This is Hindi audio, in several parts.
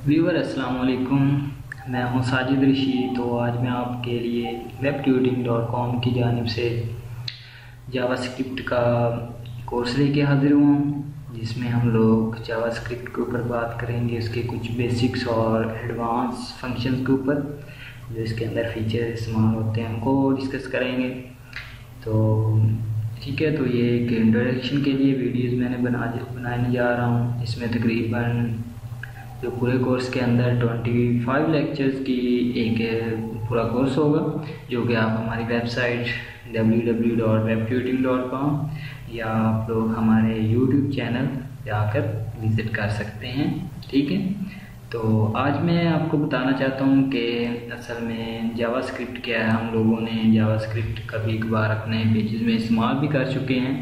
व्यूवर अस्सलाम वालेकुम, मैं हूं साजिद रशीद। तो आज मैं आपके लिए webtutoring.com की जानिब से जावास्क्रिप्ट का कोर्स लेके हाजिर हुआ हूं, जिसमें हम लोग जावास्क्रिप्ट के ऊपर बात करेंगे, उसके कुछ बेसिक्स और एडवांस फंक्शंस के ऊपर जो इसके अंदर फीचर इस्तेमाल होते हैं उनको डिस्कस करेंगे। तो ठीक है, तो ये एक इंट्रोडक्शन के लिए वीडियोस मैंने बनाने जा रहा हूँ। इसमें तकरीबन जो पूरे कोर्स के अंदर 25 लेक्चर्स की एक पूरा कोर्स होगा, जो कि आप हमारी वेबसाइट www.webtutoring.com या आप लोग हमारे YouTube चैनल जाकर विज़िट कर सकते हैं। ठीक है, तो आज मैं आपको बताना चाहता हूँ कि असल में जावास्क्रिप्ट क्या है। हम लोगों ने जावास्क्रिप्ट कभी कभार अपने पेजेस में इस्तेमाल भी कर चुके हैं,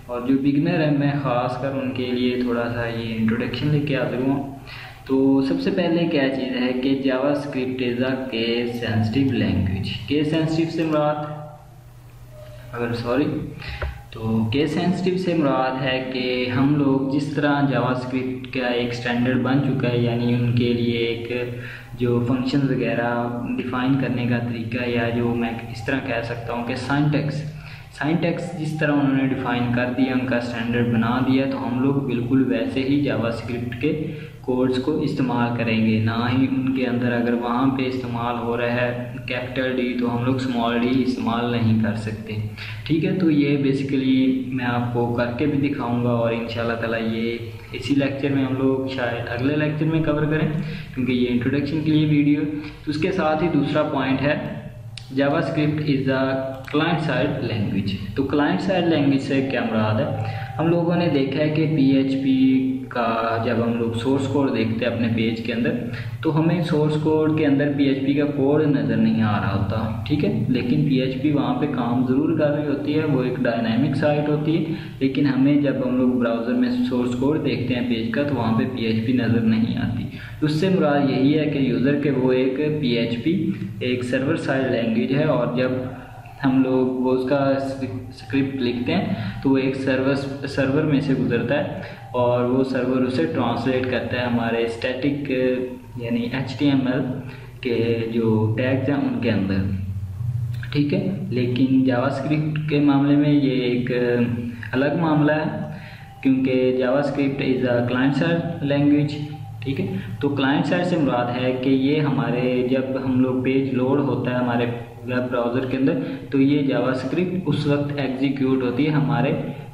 और जो बिगनर है मैं ख़ासकर उनके लिए थोड़ा सा ये इंट्रोडक्शन लेके हाजिर हूँ। तो सबसे पहले क्या चीज़ है कि JavaScript is a case sensitive language. Case sensitive से मुराद केस सेंसिटिव से मुराद है कि हम लोग जिस तरह जावास्क्रिप्ट का एक स्टैंडर्ड बन चुका है, यानी उनके लिए एक जो फंक्शन वगैरह डिफ़ाइन करने का तरीका, या जो मैं इस तरह कह सकता हूँ कि साइंटेक्स जिस तरह उन्होंने डिफ़ाइन कर दिया, उनका स्टैंडर्ड बना दिया, तो हम लोग बिल्कुल वैसे ही जावास्क्रिप्ट के कोड्स को इस्तेमाल करेंगे। ना ही उनके अंदर अगर वहाँ पे इस्तेमाल हो रहा है कैपिटल डी, तो हम लोग स्मॉल डी इस्तेमाल नहीं कर सकते। ठीक है, तो ये बेसिकली मैं आपको करके भी दिखाऊंगा, और इंशाल्लाह ताला ये इसी लेक्चर में हम लोग शायद अगले लेक्चर में कवर करें, क्योंकि ये इंट्रोडक्शन के लिए वीडियो। तो उसके साथ ही दूसरा पॉइंट है, JavaScript is a client side language. तो क्लाइंट साइड लैंग्वेज से क्या मुराद है? हम लोगों ने देखा है कि PHP का जब हम लोग सोर्स कोड देखते हैं अपने पेज के अंदर, तो हमें सोर्स कोड के अंदर PHP का कोड नज़र नहीं आ रहा होता। ठीक है, लेकिन PHP वहाँ पे काम ज़रूर कर रही होती है, वो एक डायनामिक साइट होती है, लेकिन हमें जब हम लोग ब्राउज़र में सोर्स कोड देखते हैं पेज का, तो वहाँ पे PHP नज़र नहीं आती। उससे मुराद यही है कि यूज़र के वो एक PHP एक सर्वर साइड लैंग्वेज है, और जब हम लोग वो उसका स्क्रिप्ट लिखते हैं तो वो एक सर्वर में से गुजरता है, और वो सर्वर उसे ट्रांसलेट करता है हमारे स्टैटिक यानी HTML के जो टैग्स हैं उनके अंदर। ठीक है, लेकिन जावास्क्रिप्ट के मामले में ये एक अलग मामला है, क्योंकि JavaScript is a client side language. ठीक है, तो क्लाइंट साइड से मुराद है कि ये हमारे जब हम लोग पेज लोड होता है हमारे वेब ब्राउज़र के अंदर, तो ये जावास्क्रिप्ट उस वक्त एग्जीक्यूट होती है, हमारे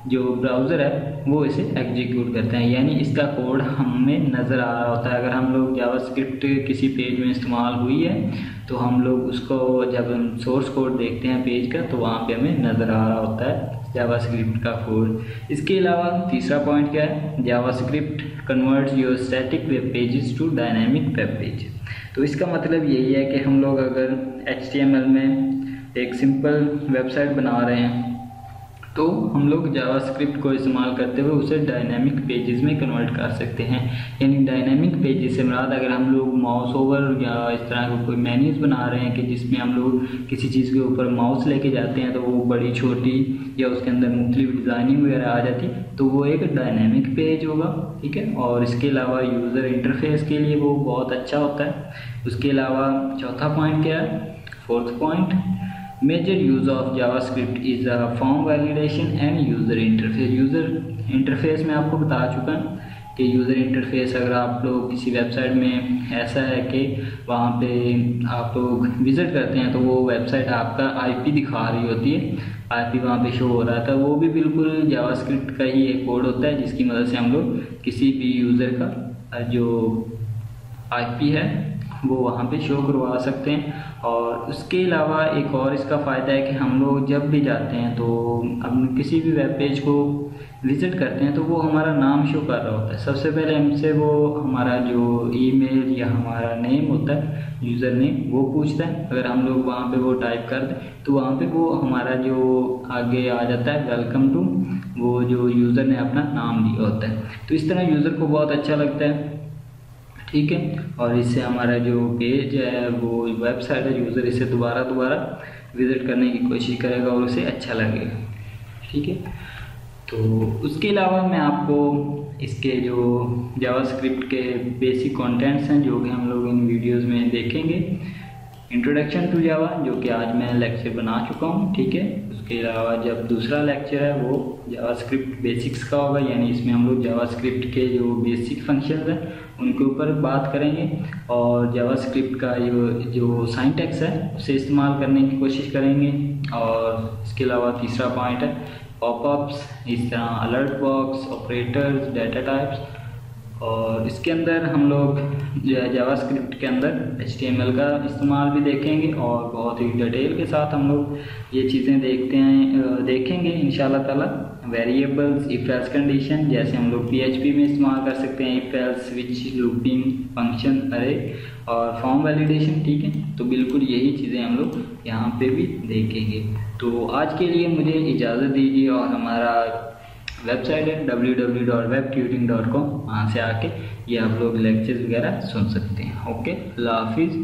जो ब्राउज़र है वो इसे एग्जीक्यूट करते हैं, यानी इसका कोड हमें नज़र आ रहा होता है। अगर हम लोग जावास्क्रिप्ट किसी पेज में इस्तेमाल हुई है, तो हम लोग उसको जब हम सोर्स कोड देखते हैं पेज का, तो वहाँ पे हमें नज़र आ रहा होता है जावास्क्रिप्ट का कोड। इसके अलावा तीसरा पॉइंट क्या है, JavaScript converts your static web pages to dynamic web page. तो इसका मतलब यही है कि हम लोग अगर HTML में एक सिंपल वेबसाइट बना रहे हैं, तो हम लोग जावास्क्रिप्ट को इस्तेमाल करते हुए उसे डायनामिक पेजेस में कन्वर्ट कर सकते हैं। यानी डायनामिक पेजेस से मुराद अगर हम लोग माउस ओवर या इस तरह का कोई मेन्यूज बना रहे हैं कि जिसमें हम लोग किसी चीज़ के ऊपर माउस लेके जाते हैं, तो वो बड़ी छोटी या उसके अंदर मुख्तलिफ डिज़ाइनिंग वगैरह आ जाती, तो वो एक डायनामिक पेज होगा। ठीक है, और इसके अलावा यूज़र इंटरफेस के लिए वो बहुत अच्छा होता है। उसके अलावा चौथा पॉइंट क्या है, fourth point, major use of JavaScript is a form validation and user interface. User interface में आपको बता चुका कि यूज़र इंटरफेस अगर आप लोग किसी वेबसाइट में ऐसा है कि वहाँ पे आप लोग विज़िट करते हैं, तो वो वेबसाइट आपका IP दिखा रही होती है, IP वहाँ पे शो हो रहा था, वो भी बिल्कुल जावास्क्रिप्ट का ही एक कोड होता है, जिसकी मदद से हम लोग किसी भी यूज़र का जो IP है वो वहाँ पे शो करवा सकते हैं। और उसके अलावा एक और इसका फ़ायदा है कि हम लोग जब भी जाते हैं, तो हम किसी भी वेब पेज को विज़िट करते हैं, तो वो हमारा नाम शो कर रहा होता है। सबसे पहले हमसे वो हमारा जो ईमेल या हमारा नेम होता है, यूज़र नेम, वो पूछता है। अगर हम लोग वहाँ पे वो टाइप कर दें, तो वहाँ पे वो हमारा जो आगे आ जाता है वेलकम टू, वो जो यूज़र ने अपना नाम दिया होता है। तो इस तरह यूज़र को बहुत अच्छा लगता है। ठीक है, और इससे हमारा जो पेज है, वो वेबसाइट है, यूज़र इसे दोबारा विज़िट करने की कोशिश करेगा और उसे अच्छा लगेगा। ठीक है, तो उसके अलावा मैं आपको इसके जो जावास्क्रिप्ट के बेसिक कंटेंट्स हैं जो कि हम लोग इन वीडियोस में देखेंगे। इंट्रोडक्शन टू जावा जो कि आज मैं लेक्चर बना चुका हूँ, ठीक है। उसके अलावा जब दूसरा लेक्चर है वो जावास्क्रिप्ट बेसिक्स का होगा, यानी इसमें हम लोग जावास्क्रिप्ट के जो बेसिक फंक्शंस हैं उनके ऊपर बात करेंगे और जावास्क्रिप्ट का जो सिंटैक्स है उसे इस्तेमाल करने की कोशिश करेंगे। और इसके अलावा तीसरा पॉइंट है पॉपअप्स, इस तरह alert box, operators, data types. और इसके अंदर हम लोग जावास्क्रिप्ट के अंदर HTML का इस्तेमाल भी देखेंगे और बहुत ही डिटेल के साथ हम लोग ये चीज़ें देखेंगे इंशाल्लाह ताला। वेरिएबल्स, इफ एल्स कंडीशन जैसे हम लोग PHP में इस्तेमाल कर सकते हैं, if else, switch, looping, function, अरे और फॉर्म वैलिडेशन, ठीक है। तो बिल्कुल यही चीज़ें हम लोग यहाँ पे भी देखेंगे। तो आज के लिए मुझे इजाज़त दीजिए और हमारा वेबसाइट है www.webtutoring.com, वहाँ से आके ये आप लोग लेक्चर्स वगैरह सुन सकते हैं। ओके, अल्लाह हाफिज़।